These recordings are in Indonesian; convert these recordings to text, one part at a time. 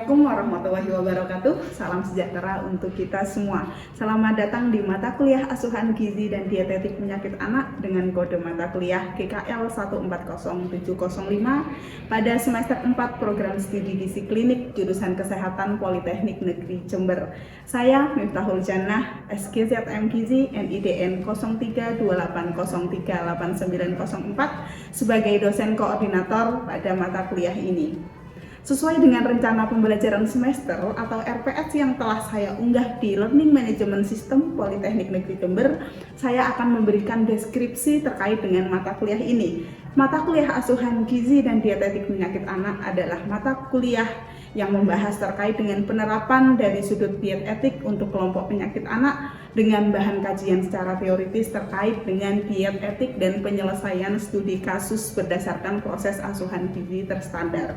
Assalamualaikum warahmatullahi wabarakatuh. Salam sejahtera untuk kita semua. Selamat datang di mata kuliah Asuhan Gizi dan Dietetik Penyakit Anak dengan kode mata kuliah GKL 140705 pada semester 4 program studi gizi klinik jurusan Kesehatan Politeknik Negeri Jember. Saya Miftahul Jannah, SGZM Gizi NIDN 0328038904 sebagai dosen koordinator pada mata kuliah ini. Sesuai dengan rencana pembelajaran semester atau RPS yang telah saya unggah di Learning Management System Politeknik Negeri Jember, saya akan memberikan deskripsi terkait dengan mata kuliah ini. Mata kuliah Asuhan Gizi dan Dietetik Penyakit Anak adalah mata kuliah yang membahas terkait dengan penerapan dari sudut diet etik untuk kelompok penyakit anak dengan bahan kajian secara teoritis terkait dengan diet etik dan penyelesaian studi kasus berdasarkan proses asuhan gizi terstandar.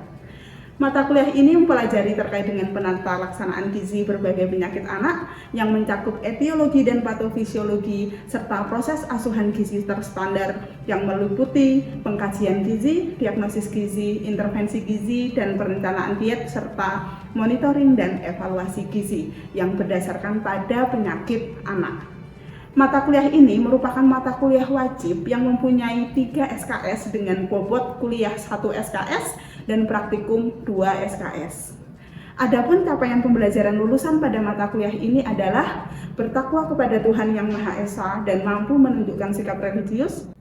Mata kuliah ini mempelajari terkait dengan penata laksanaan gizi berbagai penyakit anak yang mencakup etiologi dan patofisiologi serta proses asuhan gizi terstandar yang meliputi pengkajian gizi, diagnosis gizi, intervensi gizi, dan perencanaan diet serta monitoring dan evaluasi gizi yang berdasarkan pada penyakit anak. Mata kuliah ini merupakan mata kuliah wajib yang mempunyai 3 SKS dengan bobot kuliah 1 SKS dan praktikum 2 SKS. Adapun capaian pembelajaran lulusan pada mata kuliah ini adalah bertakwa kepada Tuhan Yang Maha Esa dan mampu menunjukkan sikap religius,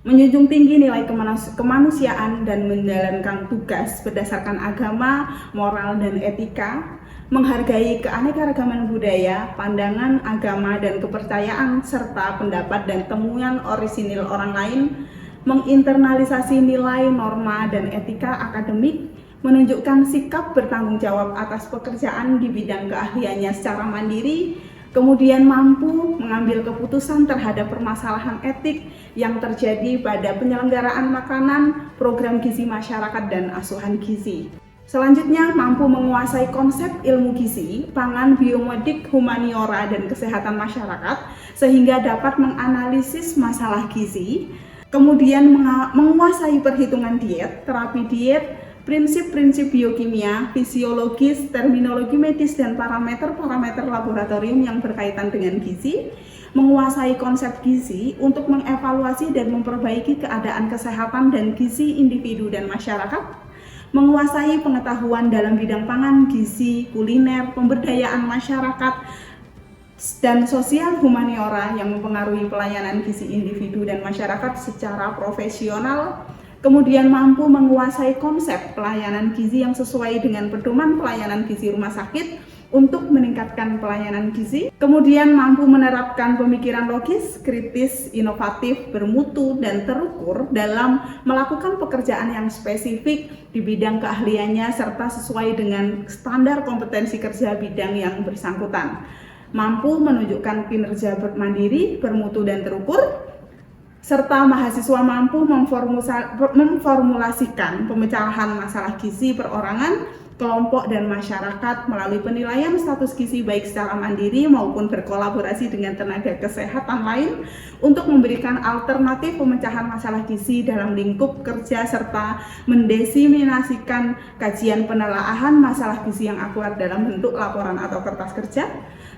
menjunjung tinggi nilai kemanusiaan dan menjalankan tugas berdasarkan agama, moral, dan etika, menghargai keanekaragaman budaya, pandangan, agama, dan kepercayaan, serta pendapat dan temuan orisinil orang lain, menginternalisasi nilai, norma, dan etika akademik, menunjukkan sikap bertanggung jawab atas pekerjaan di bidang keahliannya secara mandiri, kemudian mampu mengambil keputusan terhadap permasalahan etik yang terjadi pada penyelenggaraan makanan, program gizi masyarakat, dan asuhan gizi. Selanjutnya, mampu menguasai konsep ilmu gizi, pangan, biomedik, humaniora, dan kesehatan masyarakat sehingga dapat menganalisis masalah gizi, kemudian menguasai perhitungan diet, terapi diet, prinsip-prinsip biokimia, fisiologis, terminologi medis, dan parameter-parameter laboratorium yang berkaitan dengan gizi, menguasai konsep gizi untuk mengevaluasi dan memperbaiki keadaan kesehatan dan gizi individu dan masyarakat, menguasai pengetahuan dalam bidang pangan, gizi, kuliner, pemberdayaan masyarakat, dan sosial humaniora yang mempengaruhi pelayanan gizi individu dan masyarakat secara profesional, kemudian mampu menguasai konsep pelayanan gizi yang sesuai dengan pedoman pelayanan gizi rumah sakit untuk meningkatkan pelayanan gizi, kemudian mampu menerapkan pemikiran logis, kritis, inovatif, bermutu, dan terukur dalam melakukan pekerjaan yang spesifik di bidang keahliannya serta sesuai dengan standar kompetensi kerja bidang yang bersangkutan. Mampu menunjukkan kinerja mandiri, bermutu, dan terukur, serta mahasiswa mampu memformulasikan pemecahan masalah gizi perorangan, kelompok, dan masyarakat melalui penilaian status gizi baik secara mandiri maupun berkolaborasi dengan tenaga kesehatan lain untuk memberikan alternatif pemecahan masalah gizi dalam lingkup kerja serta mendesiminasikan kajian penelaahan masalah gizi yang akurat dalam bentuk laporan atau kertas kerja.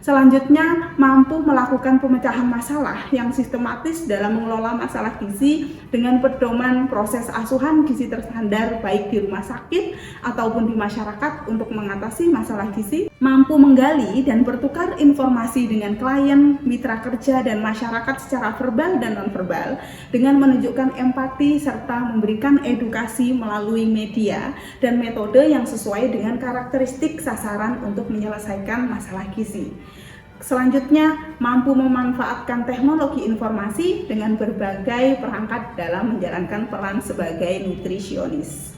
Selanjutnya, mampu melakukan pemecahan masalah yang sistematis dalam mengelola masalah gizi dengan pedoman proses asuhan gizi terstandar baik di rumah sakit ataupun di masyarakat untuk mengatasi masalah gizi, mampu menggali dan bertukar informasi dengan klien, mitra kerja, dan masyarakat secara verbal dan nonverbal dengan menunjukkan empati serta memberikan edukasi melalui media dan metode yang sesuai dengan karakteristik sasaran untuk menyelesaikan masalah gizi. Selanjutnya, mampu memanfaatkan teknologi informasi dengan berbagai perangkat dalam menjalankan peran sebagai nutrisionis.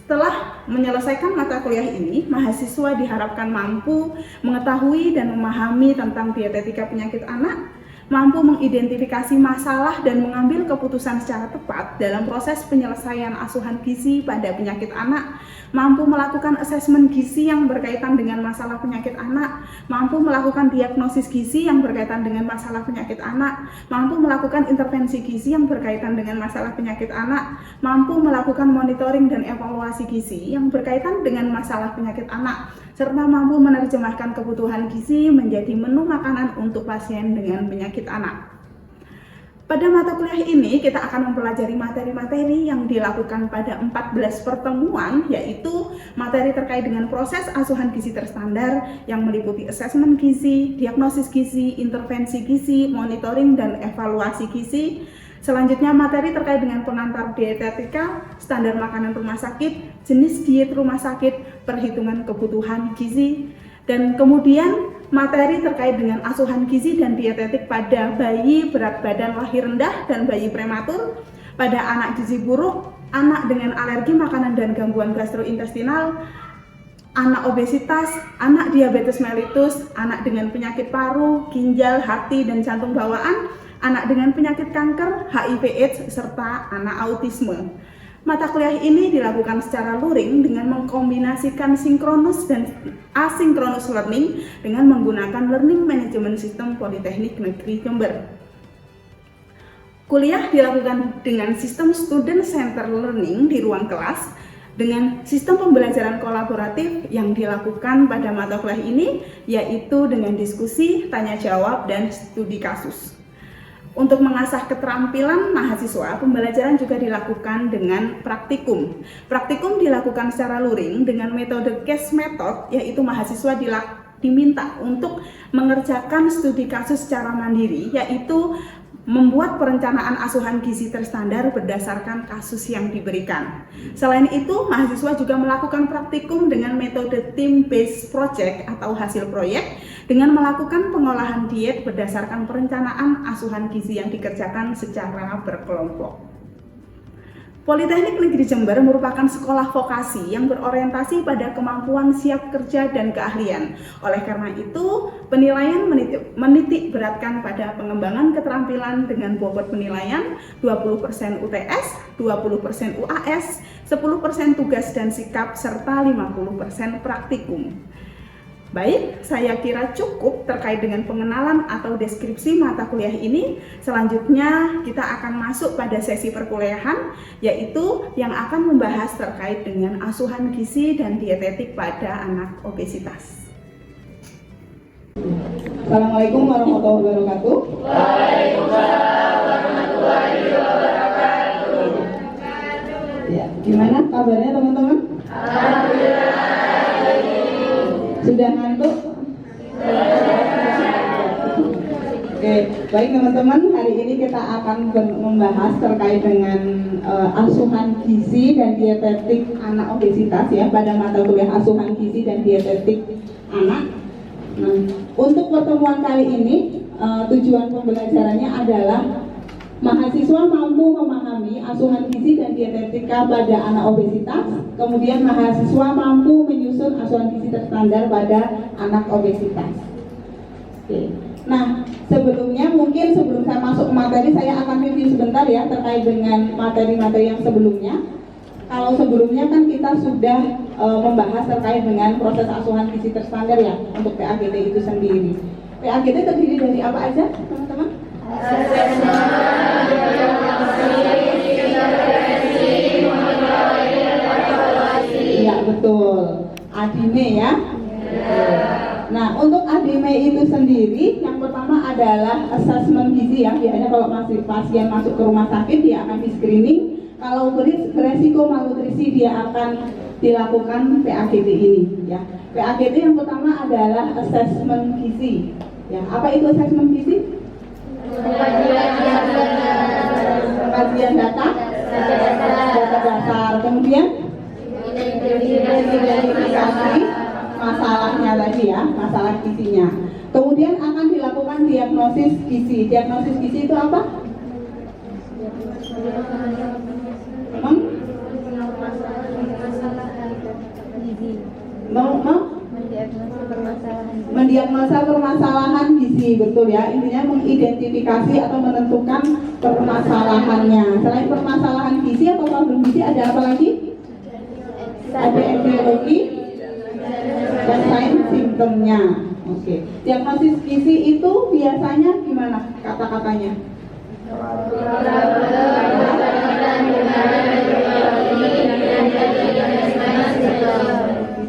Setelah menyelesaikan mata kuliah ini, mahasiswa diharapkan mampu mengetahui dan memahami tentang dietetika penyakit anak, mampu mengidentifikasi masalah dan mengambil keputusan secara tepat dalam proses penyelesaian asuhan gizi pada penyakit anak, mampu melakukan asesmen gizi yang berkaitan dengan masalah penyakit anak, mampu melakukan diagnosis gizi yang berkaitan dengan masalah penyakit anak, mampu melakukan intervensi gizi yang berkaitan dengan masalah penyakit anak, mampu melakukan monitoring dan evaluasi gizi yang berkaitan dengan masalah penyakit anak, serta mampu menerjemahkan kebutuhan gizi menjadi menu makanan untuk pasien dengan penyakit anak. Pada mata kuliah ini kita akan mempelajari materi-materi yang dilakukan pada 14 pertemuan, yaitu materi terkait dengan proses asuhan gizi terstandar yang meliputi asesmen gizi, diagnosis gizi, intervensi gizi, monitoring dan evaluasi gizi. Selanjutnya materi terkait dengan pengantar dietetika, standar makanan rumah sakit, jenis diet rumah sakit, perhitungan kebutuhan gizi, dan kemudian materi terkait dengan asuhan gizi dan dietetik pada bayi berat badan lahir rendah dan bayi prematur, pada anak gizi buruk, anak dengan alergi makanan dan gangguan gastrointestinal, anak obesitas, anak diabetes mellitus, anak dengan penyakit paru, ginjal, hati, dan jantung bawaan, anak dengan penyakit kanker, HIV/AIDS, serta anak autisme. Mata kuliah ini dilakukan secara luring dengan mengkombinasikan sinkronus dan asinkronus learning dengan menggunakan Learning Management System Politeknik Negeri Jember. Kuliah dilakukan dengan sistem Student Center Learning di ruang kelas dengan sistem pembelajaran kolaboratif yang dilakukan pada mata kuliah ini, yaitu dengan diskusi, tanya jawab, dan studi kasus. Untuk mengasah keterampilan mahasiswa, pembelajaran juga dilakukan dengan praktikum. Praktikum dilakukan secara luring dengan metode case method, yaitu mahasiswa diminta untuk mengerjakan studi kasus secara mandiri, yaitu membuat perencanaan asuhan gizi terstandar berdasarkan kasus yang diberikan. Selain itu, mahasiswa juga melakukan praktikum dengan metode team-based project atau hasil proyek dengan melakukan pengolahan diet berdasarkan perencanaan asuhan gizi yang dikerjakan secara berkelompok. Politeknik Negeri Jember merupakan sekolah vokasi yang berorientasi pada kemampuan siap kerja dan keahlian. Oleh karena itu, penilaian menitik beratkan pada pengembangan keterampilan dengan bobot penilaian 20% UTS, 20% UAS, 10% tugas dan sikap, serta 50% praktikum. Baik, saya kira cukup terkait dengan pengenalan atau deskripsi mata kuliah ini. Selanjutnya kita akan masuk pada sesi perkuliahan, yaitu yang akan membahas terkait dengan asuhan gizi dan dietetik pada anak obesitas. Assalamualaikum warahmatullahi wabarakatuh. Waalaikumsalam warahmatullahi wabarakatuh. Ya, gimana kabarnya teman-teman? Alhamdulillah. Sudah ngantuk? Oke, baik teman-teman, hari ini kita akan membahas terkait dengan asuhan gizi dan dietetik anak obesitas ya, pada mata kuliah asuhan gizi dan dietetik anak. Nah, untuk pertemuan kali ini tujuan pembelajarannya adalah mahasiswa mampu memahami asuhan gizi dan dietetika pada anak obesitas, kemudian mahasiswa mampu menyusun asuhan gizi terstandar pada anak obesitas. Oke. Nah, sebelum saya masuk ke materi, saya akan review sebentar ya terkait dengan materi-materi yang sebelumnya. Kalau sebelumnya kan kita sudah membahas terkait dengan proses asuhan gizi terstandar ya untuk PAGD itu sendiri. PAGD terdiri dari apa aja, teman-teman? Iya betul, ADIME ya. Nah, untuk ADIME itu sendiri, yang pertama adalah asesmen gizi ya. Biasanya kalau pasien masuk ke rumah sakit, dia akan di screening. Kalau beresiko malnutrisi, dia akan dilakukan PAGD ini ya. PAGD yang pertama adalah asesmen gizi. Ya, apa itu asesmen gizi? Pengkajian data dasar, kemudian identifikasi masalahnya tadi ya, masalah gizinya. Kemudian akan dilakukan diagnosis gizi. Diagnosis gizi itu apa? mendiagnosa permasalahan gizi, betul ya, intinya mengidentifikasi atau menentukan permasalahannya. Selain permasalahan gizi atau problem gizi ada apa lagi? Ada etiologi dan sains simptomnya. Oke. Diagnosis gizi itu biasanya gimana kata-katanya?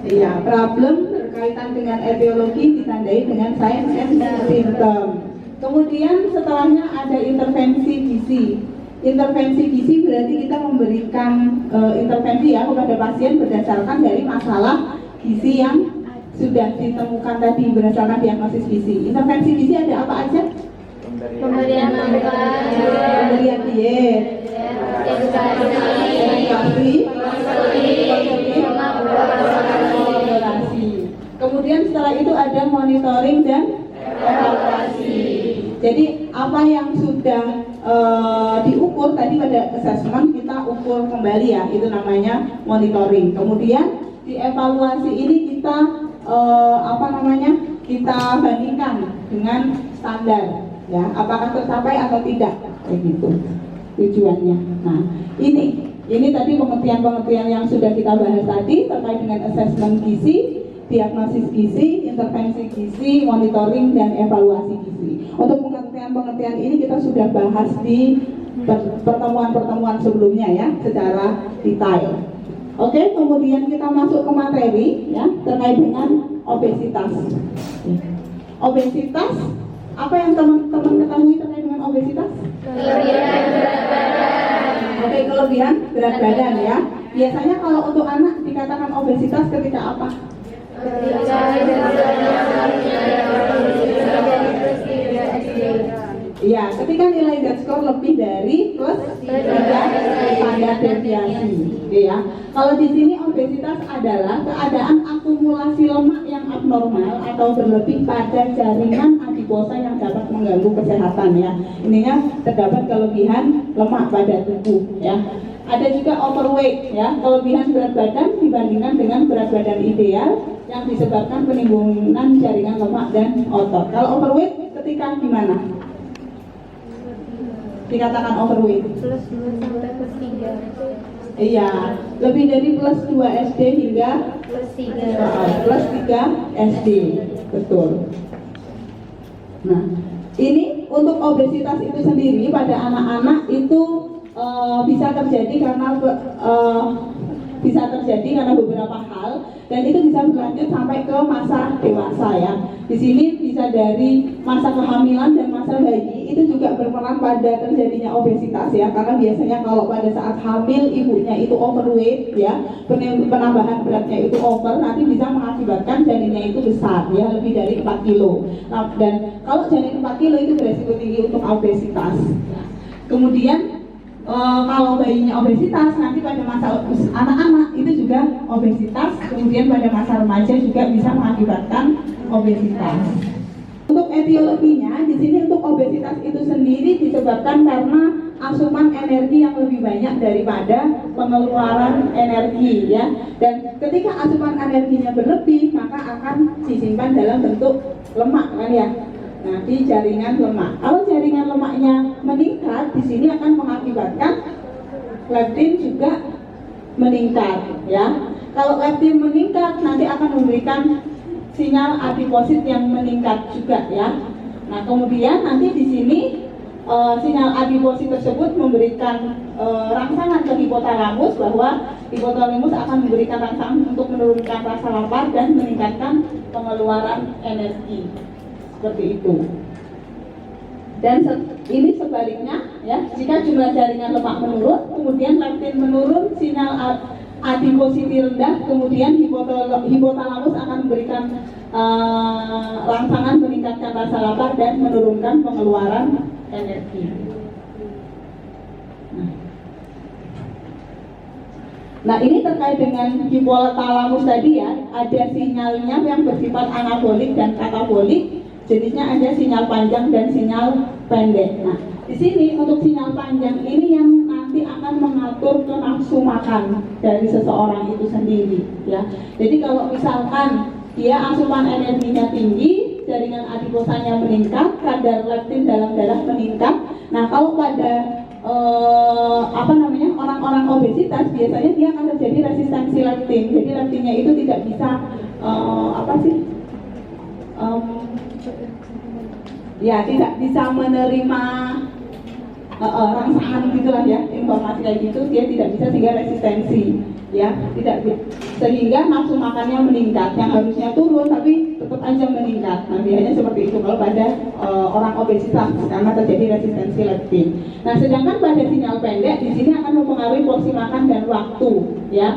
Iya, problem berkaitan dengan etiologi ditandai dengan sains and symptom. Kemudian setelahnya ada intervensi gizi. Intervensi gizi berarti kita memberikan intervensi ya kepada pasien berdasarkan dari masalah gizi yang sudah ditemukan tadi berdasarkan diagnosis gizi. Intervensi gizi ada apa aja? Pemberian Pemberian diet, edukasi, kolaborasi. Kemudian setelah itu ada monitoring dan evaluasi. Jadi apa yang sudah diukur tadi pada assessment kita ukur kembali ya, itu namanya monitoring. Kemudian di evaluasi ini kita kita bandingkan dengan standar ya, apakah tercapai atau tidak, kayak gitu tujuannya. Nah ini tadi pengertian-pengertian yang sudah kita bahas tadi terkait dengan assessment gizi, diagnosis gizi, intervensi gizi, monitoring dan evaluasi gizi. Untuk pengertian-pengertian ini kita sudah bahas di pertemuan-pertemuan sebelumnya ya, secara detail. Oke, kemudian kita masuk ke materi ya terkait dengan obesitas. Obesitas, apa yang teman-teman ketahui terkait dengan obesitas? Kelebihan berat badan. Oke, kelebihan berat badan ya. Biasanya kalau untuk anak dikatakan obesitas ketika apa? Iya, ketika nilai Z-score lebih dari plus 3 standar deviasi. Ya. Kalau di sini obesitas adalah keadaan akumulasi lemak yang abnormal atau berlebih pada jaringan adiposa yang dapat mengganggu kesehatan ya. Intinya terdapat kelebihan lemak pada tubuh ya. Ada juga overweight ya, kelebihan berat badan dibandingkan dengan berat badan ideal yang disebabkan penimbunan jaringan lemak dan otot. Kalau overweight ketika gimana? Dikatakan overweight? Plus 2 sampai plus 3. Iya, lebih dari plus 2 SD hingga Plus 3. plus 3 SD, betul. Nah, ini untuk obesitas itu sendiri pada anak-anak itu bisa terjadi karena beberapa hal, dan itu bisa berlanjut sampai ke masa dewasa ya. Di sini bisa dari masa kehamilan dan masa bayi itu juga berperan pada terjadinya obesitas ya, karena biasanya kalau pada saat hamil ibunya itu overweight ya, penambahan beratnya itu over, nanti bisa mengakibatkan janinnya itu besar ya, lebih dari 4 kilo. Nah, dan kalau janin 4 kilo itu beresiko tinggi untuk obesitas. Kemudian kalau bayinya obesitas, nanti pada masa anak-anak itu juga obesitas, kemudian pada masa remaja juga bisa mengakibatkan obesitas. Untuk etiologinya, di sini untuk obesitas itu sendiri disebabkan karena asupan energi yang lebih banyak daripada pengeluaran energi ya. Dan ketika asupan energinya berlebih, maka akan disimpan dalam bentuk lemak kan ya. Nah, di jaringan lemak. Kalau jaringan lemaknya meningkat, di sini akan mengakibatkan leptin juga meningkat, ya. Kalau leptin meningkat, nanti akan memberikan sinyal adiposit yang meningkat juga, ya. Nah, kemudian nanti di sini sinyal adiposit tersebut memberikan rangsangan ke hipotalamus bahwa hipotalamus akan memberikan rangsangan untuk menurunkan rasa lapar dan meningkatkan pengeluaran energi. Seperti itu. Dan ini sebaliknya ya, jika jumlah jaringan lemak menurun, kemudian leptin menurun, sinyal adipositi rendah, kemudian hipotalamus akan memberikan rangsangan meningkatkan rasa lapar dan menurunkan pengeluaran energi. Nah, ini terkait dengan hipotalamus tadi ya, ada sinyalnya yang bersifat anabolik dan katabolik. Jenisnya ada sinyal panjang dan sinyal pendek. Nah, di sini untuk sinyal panjang ini yang nanti akan mengatur ke nafsu makan dari seseorang itu sendiri, ya. Jadi kalau misalkan dia asupan energinya tinggi, jaringan adiposanya meningkat, kadar leptin dalam darah meningkat. Nah, kalau pada orang-orang obesitas biasanya dia akan terjadi resistensi leptin. Jadi leptinnya itu tidak bisa tidak bisa menerima rangsangan gitulah ya, informasi kayak gitu, dia tidak bisa sehingga resistensi ya, tidak sehingga nafsu makannya meningkat, yang harusnya turun tapi tetap aja meningkat. Nah, biasanya seperti itu kalau pada orang obesitas karena terjadi resistensi leptin. Nah, sedangkan pada sinyal pendek di sini akan mempengaruhi porsi makan dan waktu ya.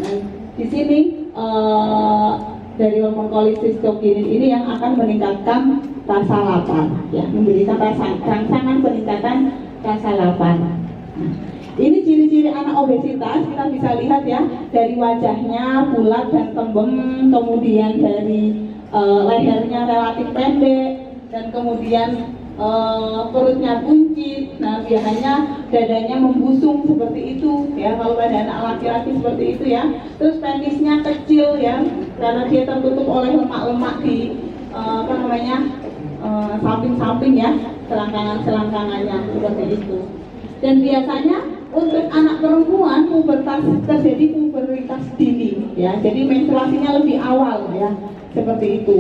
Nah, di sini dari hormon kolesistokinin ini yang akan meningkatkan rasa lapar ya, memberikan rangsangan peningkatan rasa lapar. Nah, ini ciri-ciri anak obesitas kita bisa lihat ya, dari wajahnya bulat dan tembem, kemudian dari lehernya relatif pendek, dan kemudian perutnya buncit. Nah, biasanya dadanya membusung seperti itu ya, kalau pada anak laki-laki seperti itu ya. Terus penisnya kecil ya, karena dia tertutup oleh lemak-lemak di samping-samping ya, selangkangan-selangkangannya seperti itu. Dan biasanya untuk anak perempuan terjadi pubertas dini ya, jadi menstruasinya lebih awal ya, seperti itu.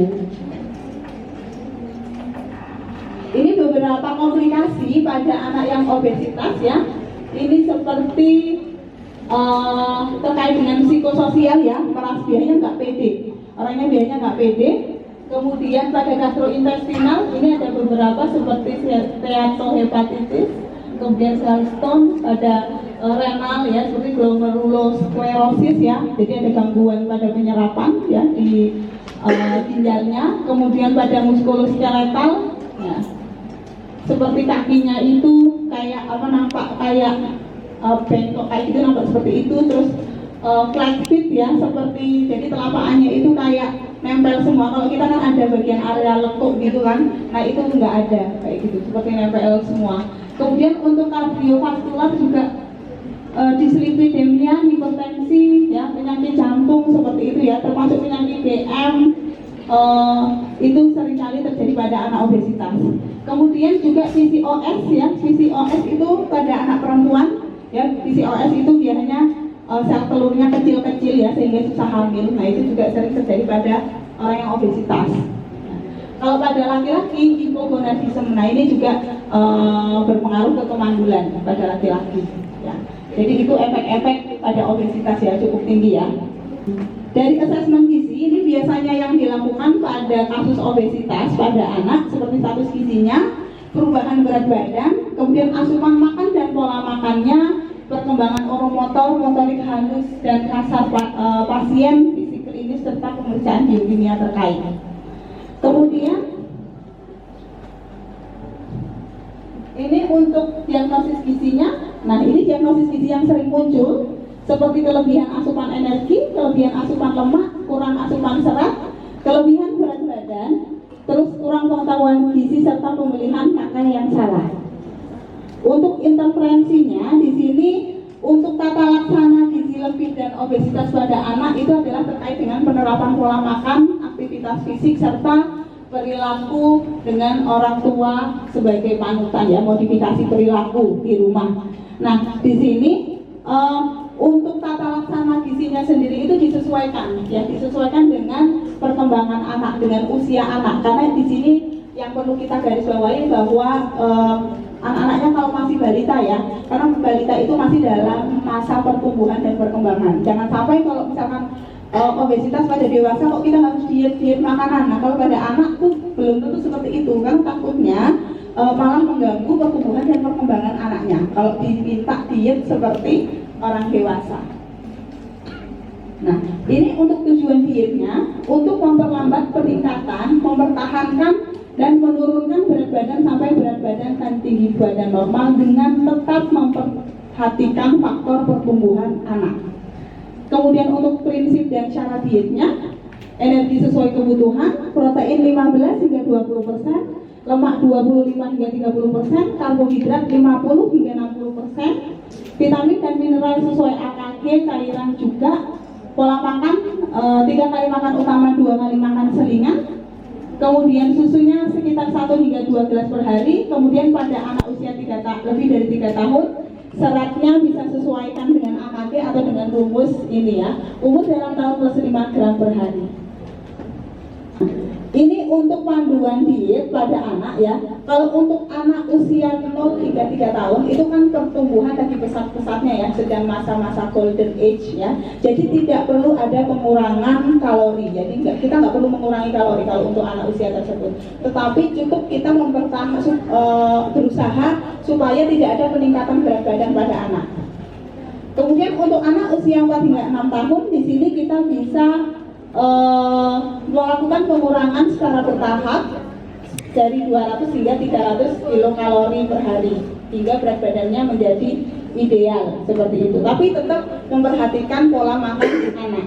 Ini beberapa komplikasi pada anak yang obesitas ya. Ini seperti terkait dengan psikososial ya, meras biasanya nggak pede, orangnya biasanya nggak pede. Kemudian pada gastrointestinal ini ada beberapa seperti steatohepatitis, kemudian gallstone, pada renal ya seperti glomerulosclerosis ya, jadi ada gangguan pada penyerapan ya di ginjalnya. Kemudian pada muskuloskeletal ya, seperti kakinya itu kayak nampak kayak bengkok kayak gitu, nampak seperti itu. Terus flat feet ya, seperti jadi telapakannya itu kayak nempel semua. Kalau kita kan ada bagian area lekuk gitu kan, nah itu nggak ada kayak gitu, seperti nempel semua. Kemudian untuk kardiovaskular juga dislipidemia, hipertensi ya, penyakit jantung seperti itu ya, termasuk penyakit DM itu seringkali terjadi pada anak obesitas. Kemudian juga PCOS ya, PCOS itu pada anak perempuan ya, PCOS itu biasanya sel telurnya kecil-kecil ya, sehingga susah hamil. Nah, itu juga sering terjadi pada orang yang obesitas. Kalau pada laki-laki, hipogonadisme, nah ini juga berpengaruh ke kemandulan pada laki-laki ya. Jadi itu efek-efek pada obesitas ya, cukup tinggi ya. Dari asesmen gizi ini biasanya yang dilakukan pada kasus obesitas pada anak seperti status gizinya, perubahan berat badan, kemudian asupan makan dan pola makannya, perkembangan oromotor, motorik halus dan kasar pasien, fisik klinis serta pemeriksaan biokimia terkait. Kemudian ini untuk diagnosis gizinya. Nah, ini diagnosis gizi yang sering muncul seperti kelebihan asupan energi, kelebihan asupan lemak, kurang asupan serat, kelebihan berat badan, terus kurang pengetahuan gizi serta pemilihan makan yang salah. Untuk interferensinya di sini untuk tata laksana gizi lebih dan obesitas pada anak itu adalah terkait dengan penerapan pola makan, aktivitas fisik serta perilaku dengan orang tua sebagai panutan ya, modifikasi perilaku di rumah. Nah, di sini untuk tata laksana gizinya sendiri itu disesuaikan ya, disesuaikan dengan perkembangan anak, dengan usia anak, karena di sini yang perlu kita garis bawahi bahwa anak-anaknya kalau masih balita ya, karena balita itu masih dalam masa pertumbuhan dan perkembangan. Jangan sampai kalau misalkan obesitas pada dewasa kok kita harus diet makanan. Nah, kalau pada anak tuh belum tentu seperti itu, kan takutnya malah mengganggu pertumbuhan dan perkembangan anaknya kalau diminta diet seperti orang dewasa. Nah, ini untuk tujuan dietnya untuk memperlambat peningkatan, mempertahankan dan menurunkan berat badan sampai berat badan dan tinggi badan normal dengan tetap memperhatikan faktor pertumbuhan anak. Kemudian untuk prinsip dan syarat dietnya, energi sesuai kebutuhan, protein 15 hingga 20%, lemak 25 hingga 30%, karbohidrat 50 hingga 60%, vitamin dan mineral sesuai AKG, cairan juga, pola makan 3 kali makan utama, 2 kali makan selingan. Kemudian susunya sekitar 1 hingga 2 gelas per hari. Kemudian pada anak usia lebih dari 3 tahun, seratnya bisa sesuaikan dengan AKG atau dengan rumus ini ya. Umur dalam tahun plus 5 gram per hari. Ini untuk panduan diet pada anak ya. Kalau untuk anak usia 0 hingga 3 tahun itu kan pertumbuhan lagi pesat-pesatnya ya, sedang masa-masa golden age ya. Jadi tidak perlu ada pengurangan kalori. Jadi kita nggak perlu mengurangi kalori kalau untuk anak usia tersebut. Tetapi cukup kita berusaha supaya tidak ada peningkatan berat badan pada anak. Kemudian untuk anak usia 4 hingga 6 tahun di sini kita bisa melakukan pengurangan secara bertahap dari 200 hingga 300 kilokalori per hari hingga berat badannya menjadi ideal seperti itu. Tapi tetap memperhatikan pola makan anak.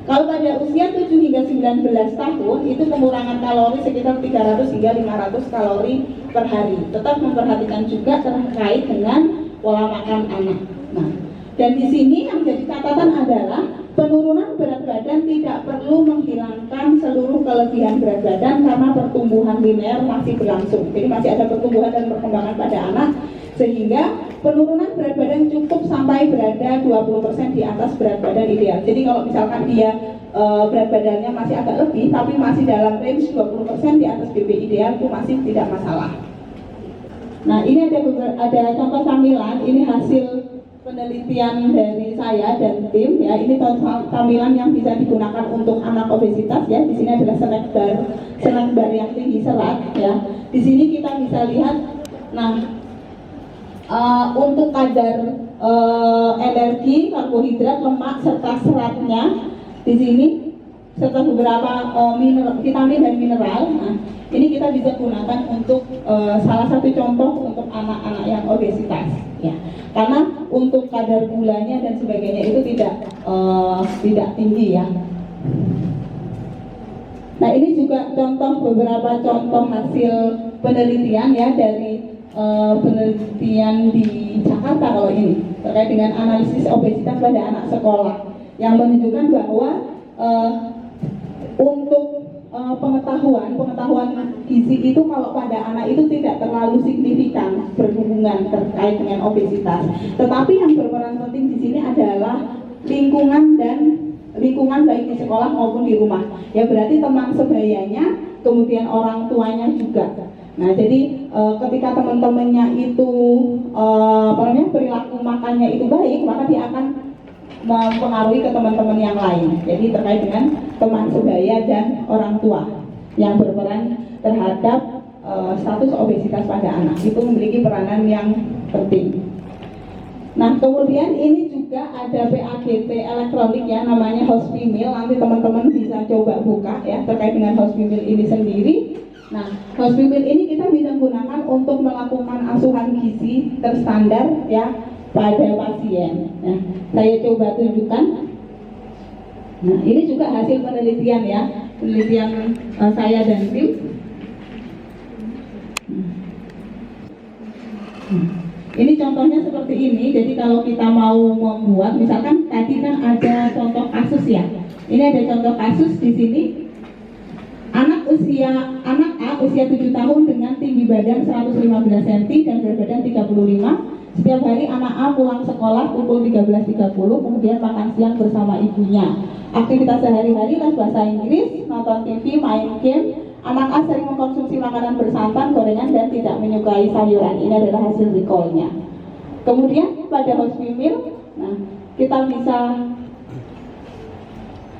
Kalau pada usia 7 hingga 19 tahun itu pengurangan kalori sekitar 300 hingga 500 kalori per hari. Tetap memperhatikan juga terkait dengan pola makan anak. Nah, dan di sini yang jadi catatan adalah penurunan berat badan tidak perlu menghilangkan seluruh kelebihan berat badan karena pertumbuhan linear masih berlangsung. Jadi masih ada pertumbuhan dan perkembangan pada anak, sehingga penurunan berat badan cukup sampai berada 20% di atas berat badan ideal. Jadi kalau misalkan dia berat badannya masih agak lebih tapi masih dalam range 20% di atas BB ideal itu masih tidak masalah. Nah, ini ada contoh camilan, ini hasil penelitian dari saya dan tim ya. Ini camilan yang bisa digunakan untuk anak obesitas ya. Di sini adalah snack bar yang tinggi serat ya. Di sini kita bisa lihat, nah untuk kadar energi, karbohidrat, lemak serta seratnya di sini serta beberapa vitamin dan mineral. Nah, ini kita bisa gunakan untuk salah satu contoh untuk anak-anak yang obesitas ya. Karena untuk kadar gulanya dan sebagainya itu tidak tinggi ya. Nah, ini juga beberapa contoh hasil penelitian ya dari penelitian di Jakarta kalau ini terkait dengan analisis obesitas pada anak sekolah yang menunjukkan bahwa untuk pengetahuan gizi itu kalau pada anak itu tidak terlalu signifikan berhubungan terkait dengan obesitas. Tetapi yang berperan penting di sini adalah lingkungan baik di sekolah maupun di rumah. Ya berarti teman sebayanya, kemudian orang tuanya juga. Nah, jadi ketika teman-temannya itu perilaku makannya itu baik, maka dia akan mempengaruhi ke teman-teman yang lain. Jadi terkait dengan teman sebaya dan orang tua yang berperan terhadap status obesitas pada anak itu memiliki peranan yang penting. Nah, kemudian ini juga ada PAGT elektronik ya, namanya Hospimil. Nanti teman-teman bisa coba buka ya terkait dengan Hospimil ini sendiri. Nah, Hospimil ini kita bisa gunakan untuk melakukan asuhan gizi terstandar ya pada pasien. Nah, saya coba tunjukkan. Nah, ini juga hasil penelitian ya, penelitian saya dan tim. Ini contohnya seperti ini. Jadi kalau kita mau membuat, misalkan tadi kan ada contoh kasus ya. Ini ada contoh kasus di sini. Anak A usia 7 tahun dengan tinggi badan 115 cm dan berat badan 35. Setiap hari anak A pulang sekolah pukul 13.30, kemudian makan siang bersama ibunya. Aktivitas sehari-hari les bahasa Inggris, nonton TV, main game. Anak A sering mengkonsumsi makanan bersantan, gorengan, dan tidak menyukai sayuran. Ini adalah hasil recall-nya. Kemudian pada Hospimil, nah kita bisa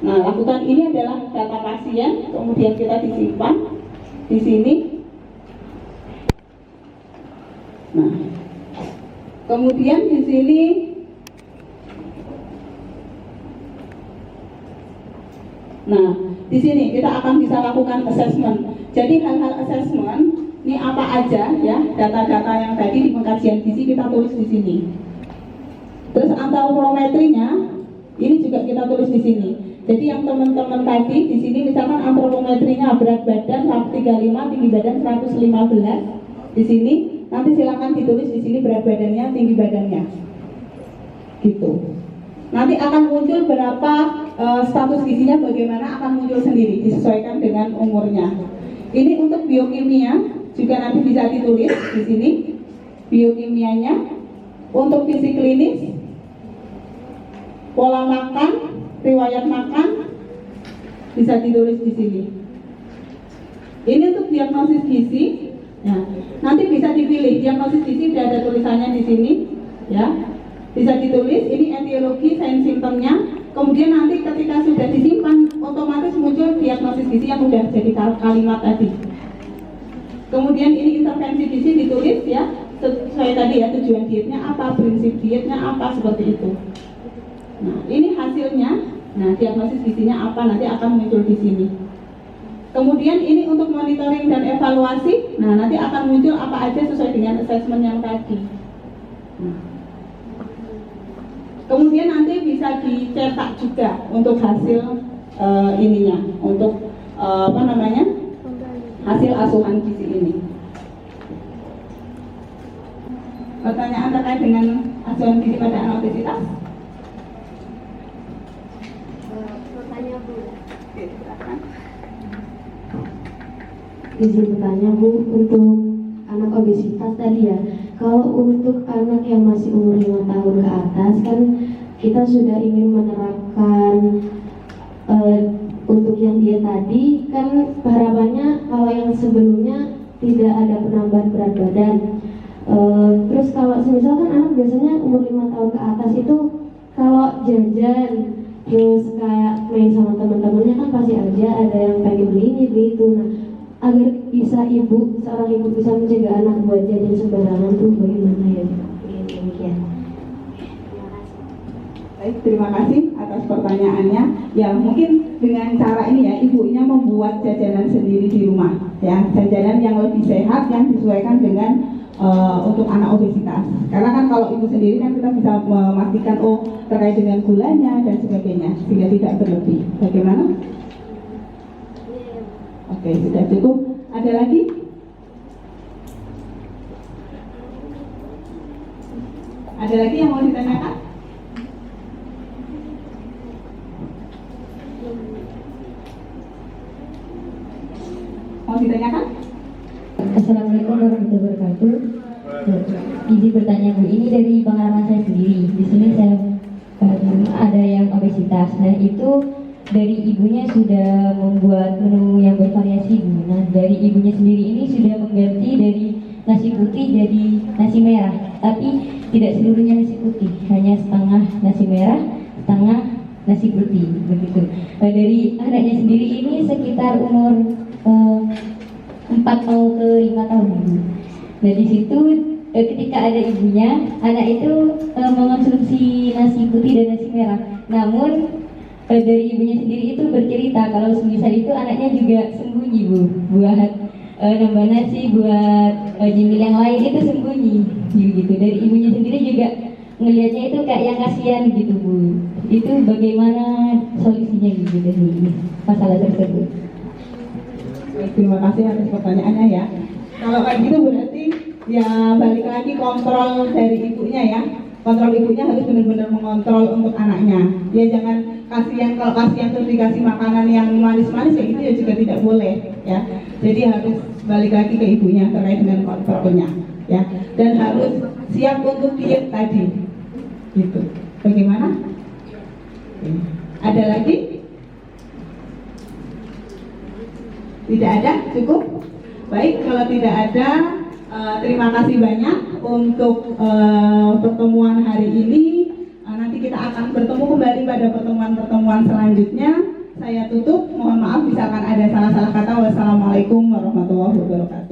lakukan ini adalah data pasien, kemudian kita disimpan di sini. Nah, kemudian di sini kita akan bisa lakukan assessment. Jadi hal-hal assessment ini apa aja ya, data-data yang tadi di pengkajian gizi kita tulis di sini. Terus antropometrinya ini juga kita tulis di sini. Jadi yang teman-teman tadi di sini misalkan antropometrinya berat badan 135, tinggi badan 115 di sini. Nanti silakan ditulis di sini berat badannya, tinggi badannya, gitu. Nanti akan muncul berapa status gizinya bagaimana akan muncul sendiri, disesuaikan dengan umurnya. Ini untuk biokimia juga nanti bisa ditulis di sini biokimianya. Untuk fisik klinis, pola makan, riwayat makan bisa ditulis di sini. Ini untuk diagnosis gizi. Ya, nanti bisa dipilih diagnosis gizi, sudah ada tulisannya di sini, ya. Bisa ditulis. Ini etiologi, sign simptomnya. Kemudian nanti ketika sudah disimpan, otomatis muncul diagnosis gizi yang sudah jadi kalimat tadi. Kemudian ini intervensi gizi ditulis ya, sesuai tadi ya, tujuan dietnya apa, prinsip dietnya apa, seperti itu. Nah, ini hasilnya. Nah, diagnosis gizinya apa nanti akan muncul di sini. Kemudian ini untuk monitoring dan evaluasi. Nah, nanti akan muncul apa aja sesuai dengan assessment yang tadi. Nah. Kemudian nanti bisa dicetak juga untuk hasil ininya, untuk hasil asuhan gizi ini. Pertanyaan terkait dengan asuhan gizi pada anak obesitas? Bertanya Bu. Oke, silakan. Izin bertanya Bu, untuk anak obesitas tadi ya, kalau untuk anak yang masih umur 5 tahun ke atas kan kita sudah ingin menerapkan untuk yang dia tadi kan harapannya kalau yang sebelumnya tidak ada penambahan berat badan. Terus kalau misalkan anak biasanya umur 5 tahun ke atas itu kalau jajan terus kayak main sama teman-temannya kan pasti aja ada yang pengen beli ini beli itu. Nah, agar bisa seorang ibu bisa mencegah anak buat jajan sembarangan tuh bagaimana ya? Demikian. Baik, terima kasih atas pertanyaannya. Ya, mungkin dengan cara ini ya, ibunya membuat jajanan sendiri di rumah, ya, jajanan yang lebih sehat yang disesuaikan dengan untuk anak obesitas. Karena kan kalau ibu sendiri kan kita bisa memastikan terkait dengan gulanya dan sebagainya sehingga tidak berlebih. Bagaimana? Oke, sudah cukup. Ada lagi? Ada lagi yang mau ditanyakan? Mau ditanyakan? Assalamualaikum warahmatullahi wabarakatuh. Izin bertanya Bu, ini dari pengalaman saya sendiri. Di sini saya ada yang obesitas. Nah itu dari ibunya sudah membuat menu yang bervariasi Bu. Nah dari ibunya sendiri ini sudah mengganti dari nasi putih jadi nasi merah, tapi tidak seluruhnya nasi putih, hanya setengah nasi merah, setengah nasi putih begitu. Dari anaknya sendiri ini sekitar umur 4 mau ke 5 tahun Bu. Nah di situ ketika ada ibunya, anak itu mengonsumsi nasi putih dan nasi merah. Namun dari ibunya sendiri itu bercerita kalau semisal itu anaknya juga sembunyi Bu, buat nambah nasi, buat nyemil yang lain itu sembunyi gitu. Dari ibunya sendiri juga ngelihatnya itu kayak yang kasihan gitu Bu. Itu bagaimana solusinya gitu dari masalah tersebut? Terima kasih atas pertanyaannya ya. Kalau kayak gitu berarti ya balik lagi kontrol dari ibunya ya. Kontrol ibunya harus benar-benar mengontrol untuk anaknya. Ya jangan kasihan, kalau kasihan terus dikasih makanan yang manis-manis ya itu ya juga tidak boleh ya. Jadi harus balik lagi ke ibunya terkait dengan kontrolnya ya. Dan harus siap untuk diet tadi. Gitu. Bagaimana? Ada lagi? Tidak ada? Cukup? Baik, kalau tidak ada, terima kasih banyak untuk pertemuan hari ini. Nanti kita akan bertemu kembali pada pertemuan-pertemuan selanjutnya. Saya tutup, mohon maaf misalkan ada salah-salah kata. Wassalamualaikum warahmatullahi wabarakatuh.